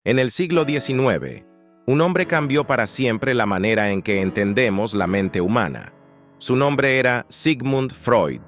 En el siglo XIX, un hombre cambió para siempre la manera en que entendemos la mente humana. Su nombre era Sigmund Freud,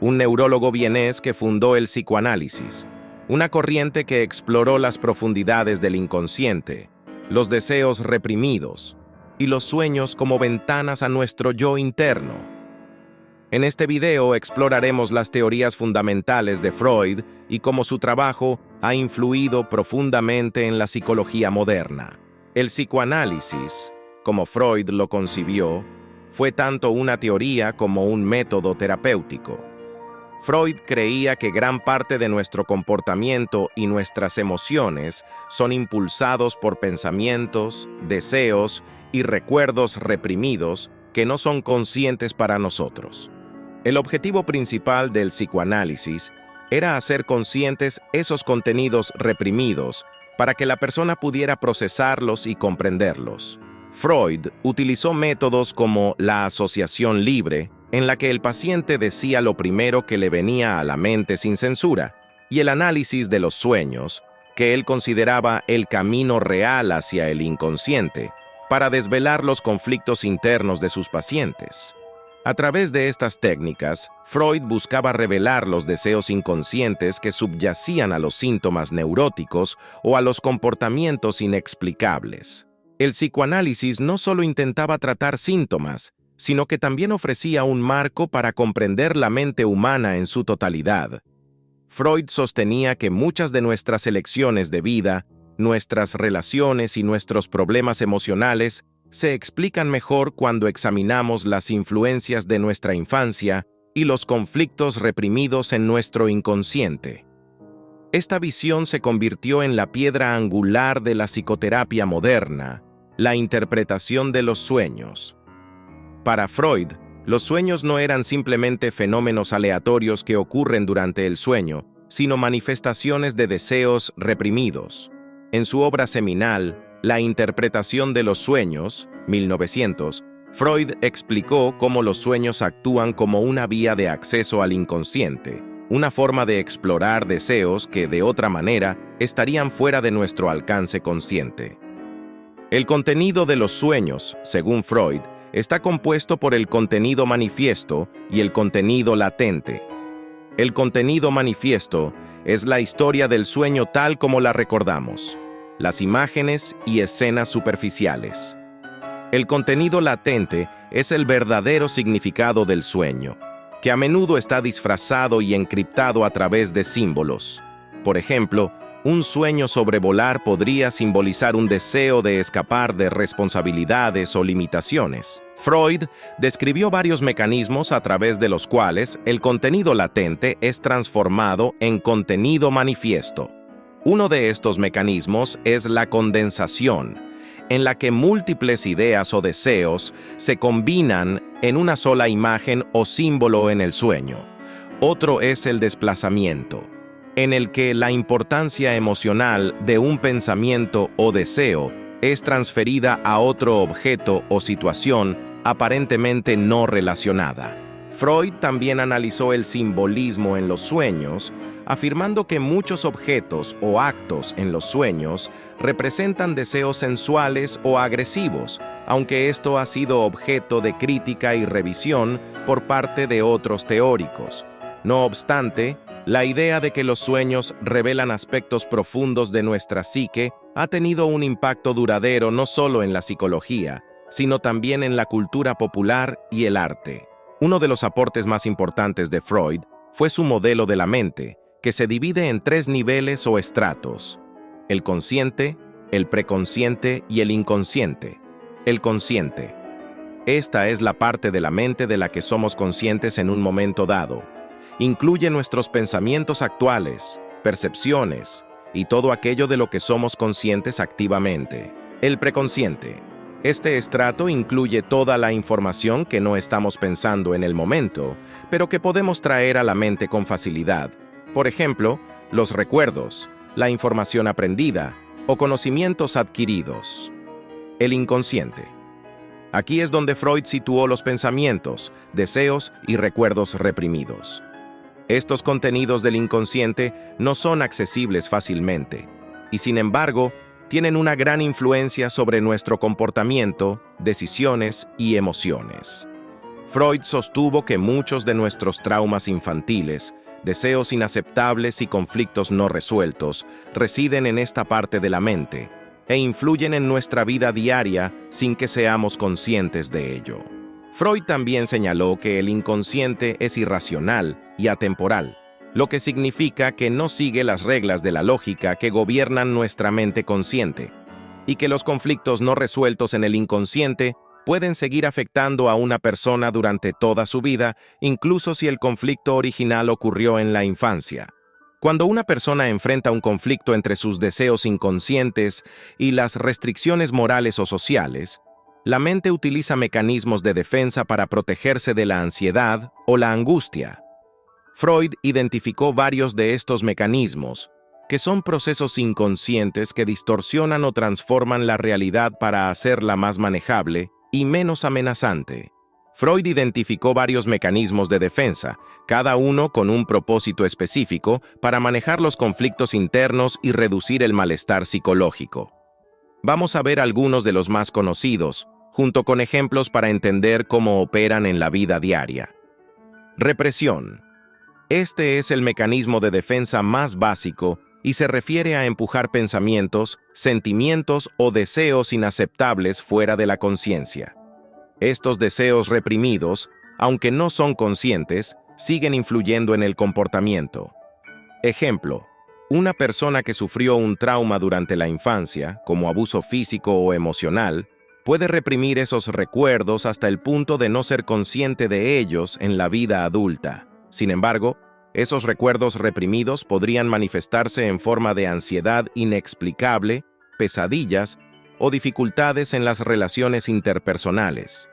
un neurólogo vienés que fundó el psicoanálisis, una corriente que exploró las profundidades del inconsciente, los deseos reprimidos y los sueños como ventanas a nuestro yo interno. En este video exploraremos las teorías fundamentales de Freud y cómo su trabajo ha influido profundamente en la psicología moderna. El psicoanálisis, como Freud lo concibió, fue tanto una teoría como un método terapéutico. Freud creía que gran parte de nuestro comportamiento y nuestras emociones son impulsados por pensamientos, deseos y recuerdos reprimidos que no son conscientes para nosotros. El objetivo principal del psicoanálisis era hacer conscientes esos contenidos reprimidos para que la persona pudiera procesarlos y comprenderlos. Freud utilizó métodos como la asociación libre, en la que el paciente decía lo primero que le venía a la mente sin censura, y el análisis de los sueños, que él consideraba el camino real hacia el inconsciente, para desvelar los conflictos internos de sus pacientes. A través de estas técnicas, Freud buscaba revelar los deseos inconscientes que subyacían a los síntomas neuróticos o a los comportamientos inexplicables. El psicoanálisis no solo intentaba tratar síntomas, sino que también ofrecía un marco para comprender la mente humana en su totalidad. Freud sostenía que muchas de nuestras elecciones de vida, nuestras relaciones y nuestros problemas emocionales se explican mejor cuando examinamos las influencias de nuestra infancia y los conflictos reprimidos en nuestro inconsciente. Esta visión se convirtió en la piedra angular de la psicoterapia moderna, la interpretación de los sueños. Para Freud, los sueños no eran simplemente fenómenos aleatorios que ocurren durante el sueño, sino manifestaciones de deseos reprimidos. En su obra seminal, La interpretación de los sueños, 1900, Freud explicó cómo los sueños actúan como una vía de acceso al inconsciente, una forma de explorar deseos que, de otra manera, estarían fuera de nuestro alcance consciente. El contenido de los sueños, según Freud, está compuesto por el contenido manifiesto y el contenido latente. El contenido manifiesto es la historia del sueño tal como la recordamos, las imágenes y escenas superficiales. El contenido latente es el verdadero significado del sueño, que a menudo está disfrazado y encriptado a través de símbolos. Por ejemplo, un sueño sobre volar podría simbolizar un deseo de escapar de responsabilidades o limitaciones. Freud describió varios mecanismos a través de los cuales el contenido latente es transformado en contenido manifiesto. Uno de estos mecanismos es la condensación, en la que múltiples ideas o deseos se combinan en una sola imagen o símbolo en el sueño. Otro es el desplazamiento, en el que la importancia emocional de un pensamiento o deseo es transferida a otro objeto o situación aparentemente no relacionada. Freud también analizó el simbolismo en los sueños, afirmando que muchos objetos o actos en los sueños representan deseos sensuales o agresivos, aunque esto ha sido objeto de crítica y revisión por parte de otros teóricos. No obstante, la idea de que los sueños revelan aspectos profundos de nuestra psique ha tenido un impacto duradero no solo en la psicología, sino también en la cultura popular y el arte. Uno de los aportes más importantes de Freud fue su modelo de la mente, que se divide en 3 niveles o estratos: el consciente, el preconsciente y el inconsciente. El consciente. Esta es la parte de la mente de la que somos conscientes en un momento dado. Incluye nuestros pensamientos actuales, percepciones y todo aquello de lo que somos conscientes activamente. El preconsciente. Este estrato incluye toda la información que no estamos pensando en el momento, pero que podemos traer a la mente con facilidad. Por ejemplo, los recuerdos, la información aprendida o conocimientos adquiridos. El inconsciente. Aquí es donde Freud situó los pensamientos, deseos y recuerdos reprimidos. Estos contenidos del inconsciente no son accesibles fácilmente, y sin embargo, tienen una gran influencia sobre nuestro comportamiento, decisiones y emociones. Freud sostuvo que muchos de nuestros traumas infantiles, deseos inaceptables y conflictos no resueltos residen en esta parte de la mente e influyen en nuestra vida diaria sin que seamos conscientes de ello. Freud también señaló que el inconsciente es irracional y atemporal, lo que significa que no sigue las reglas de la lógica que gobiernan nuestra mente consciente, y que los conflictos no resueltos en el inconsciente pueden seguir afectando a una persona durante toda su vida, incluso si el conflicto original ocurrió en la infancia. Cuando una persona enfrenta un conflicto entre sus deseos inconscientes y las restricciones morales o sociales, la mente utiliza mecanismos de defensa para protegerse de la ansiedad o la angustia. Freud identificó varios de estos mecanismos, que son procesos inconscientes que distorsionan o transforman la realidad para hacerla más manejable y menos amenazante. Freud identificó varios mecanismos de defensa, cada uno con un propósito específico para manejar los conflictos internos y reducir el malestar psicológico. Vamos a ver algunos de los más conocidos, junto con ejemplos para entender cómo operan en la vida diaria. Represión. Este es el mecanismo de defensa más básico y se refiere a empujar pensamientos, sentimientos o deseos inaceptables fuera de la conciencia. Estos deseos reprimidos, aunque no son conscientes, siguen influyendo en el comportamiento. Ejemplo: una persona que sufrió un trauma durante la infancia, como abuso físico o emocional, puede reprimir esos recuerdos hasta el punto de no ser consciente de ellos en la vida adulta. Sin embargo, esos recuerdos reprimidos podrían manifestarse en forma de ansiedad inexplicable, pesadillas o dificultades en las relaciones interpersonales.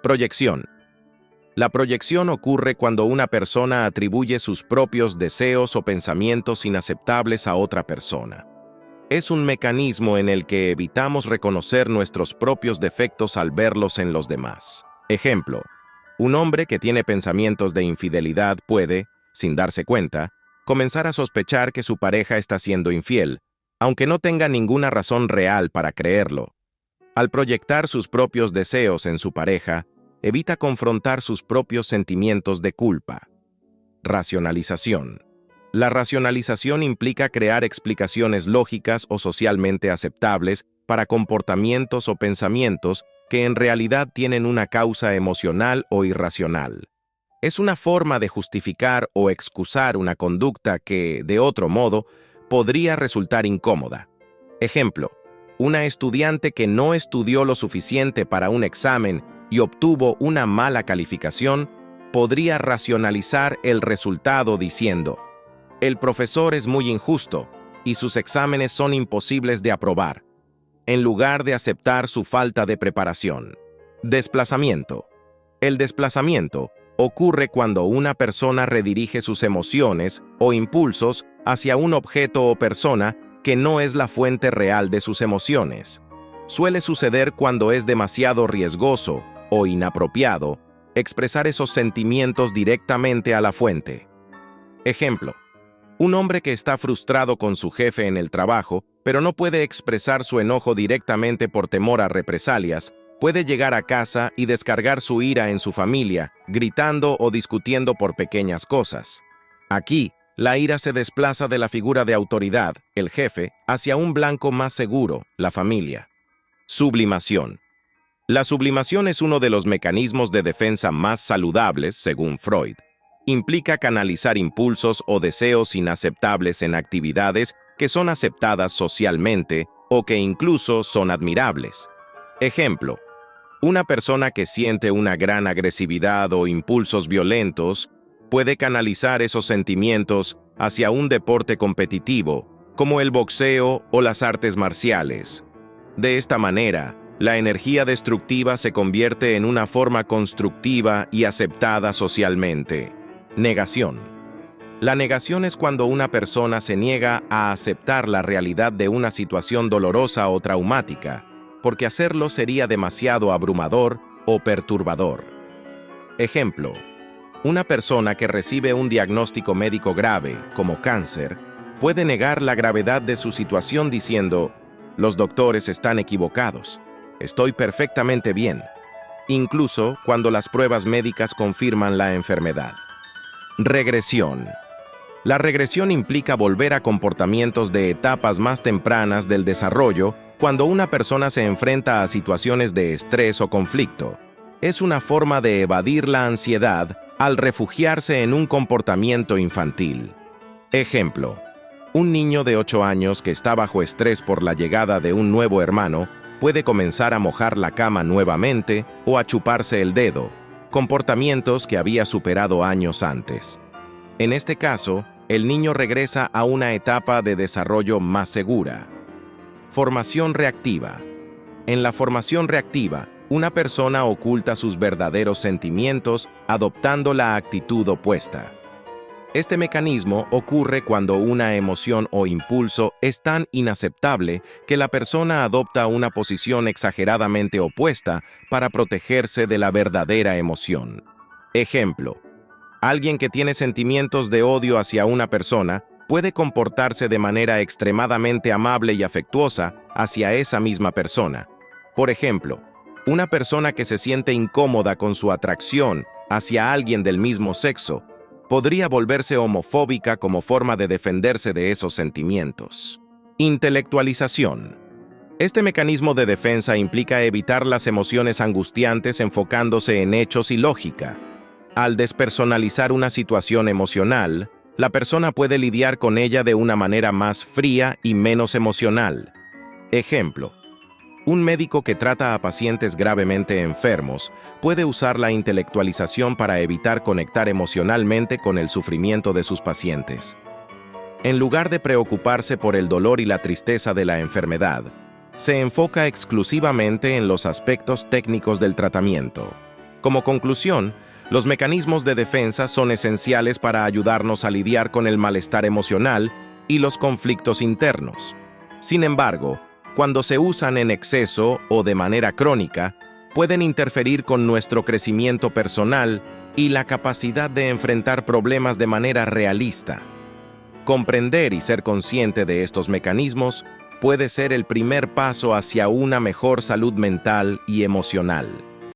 Proyección. La proyección ocurre cuando una persona atribuye sus propios deseos o pensamientos inaceptables a otra persona. Es un mecanismo en el que evitamos reconocer nuestros propios defectos al verlos en los demás. Ejemplo: un hombre que tiene pensamientos de infidelidad puede, sin darse cuenta, comenzar a sospechar que su pareja está siendo infiel, aunque no tenga ninguna razón real para creerlo. Al proyectar sus propios deseos en su pareja, evita confrontar sus propios sentimientos de culpa. Racionalización. La racionalización implica crear explicaciones lógicas o socialmente aceptables para comportamientos o pensamientos que en realidad tienen una causa emocional o irracional. Es una forma de justificar o excusar una conducta que, de otro modo, podría resultar incómoda. Ejemplo: una estudiante que no estudió lo suficiente para un examen y obtuvo una mala calificación, podría racionalizar el resultado diciendo: el profesor es muy injusto y sus exámenes son imposibles de aprobar, en lugar de aceptar su falta de preparación. Desplazamiento. El desplazamiento ocurre cuando una persona redirige sus emociones o impulsos hacia un objeto o persona que no es la fuente real de sus emociones. Suele suceder cuando es demasiado riesgoso o inapropiado expresar esos sentimientos directamente a la fuente. Ejemplo: un hombre que está frustrado con su jefe en el trabajo, pero no puede expresar su enojo directamente por temor a represalias, puede llegar a casa y descargar su ira en su familia, gritando o discutiendo por pequeñas cosas. Aquí, la ira se desplaza de la figura de autoridad, el jefe, hacia un blanco más seguro, la familia. Sublimación. La sublimación es uno de los mecanismos de defensa más saludables, según Freud. Implica canalizar impulsos o deseos inaceptables en actividades que son aceptadas socialmente o que incluso son admirables. Ejemplo: una persona que siente una gran agresividad o impulsos violentos puede canalizar esos sentimientos hacia un deporte competitivo, como el boxeo o las artes marciales. De esta manera, la energía destructiva se convierte en una forma constructiva y aceptada socialmente. Negación. La negación es cuando una persona se niega a aceptar la realidad de una situación dolorosa o traumática, porque hacerlo sería demasiado abrumador o perturbador. Ejemplo: una persona que recibe un diagnóstico médico grave, como cáncer, puede negar la gravedad de su situación diciendo: Los doctores están equivocados. Estoy perfectamente bien, incluso cuando las pruebas médicas confirman la enfermedad. Regresión. La regresión implica volver a comportamientos de etapas más tempranas del desarrollo cuando una persona se enfrenta a situaciones de estrés o conflicto. Es una forma de evadir la ansiedad al refugiarse en un comportamiento infantil. Ejemplo: un niño de 8 años que está bajo estrés por la llegada de un nuevo hermano puede comenzar a mojar la cama nuevamente o a chuparse el dedo, comportamientos que había superado años antes. En este caso, el niño regresa a una etapa de desarrollo más segura. Formación reactiva. En la formación reactiva, una persona oculta sus verdaderos sentimientos adoptando la actitud opuesta. Este mecanismo ocurre cuando una emoción o impulso es tan inaceptable que la persona adopta una posición exageradamente opuesta para protegerse de la verdadera emoción. Ejemplo: alguien que tiene sentimientos de odio hacia una persona puede comportarse de manera extremadamente amable y afectuosa hacia esa misma persona. Por ejemplo, una persona que se siente incómoda con su atracción hacia alguien del mismo sexo podría volverse homofóbica como forma de defenderse de esos sentimientos. Intelectualización. Este mecanismo de defensa implica evitar las emociones angustiantes enfocándose en hechos y lógica. Al despersonalizar una situación emocional, la persona puede lidiar con ella de una manera más fría y menos emocional. Ejemplo: un médico que trata a pacientes gravemente enfermos puede usar la intelectualización para evitar conectar emocionalmente con el sufrimiento de sus pacientes. En lugar de preocuparse por el dolor y la tristeza de la enfermedad, se enfoca exclusivamente en los aspectos técnicos del tratamiento. Como conclusión, los mecanismos de defensa son esenciales para ayudarnos a lidiar con el malestar emocional y los conflictos internos. Sin embargo, cuando se usan en exceso o de manera crónica, pueden interferir con nuestro crecimiento personal y la capacidad de enfrentar problemas de manera realista. Comprender y ser consciente de estos mecanismos puede ser el primer paso hacia una mejor salud mental y emocional.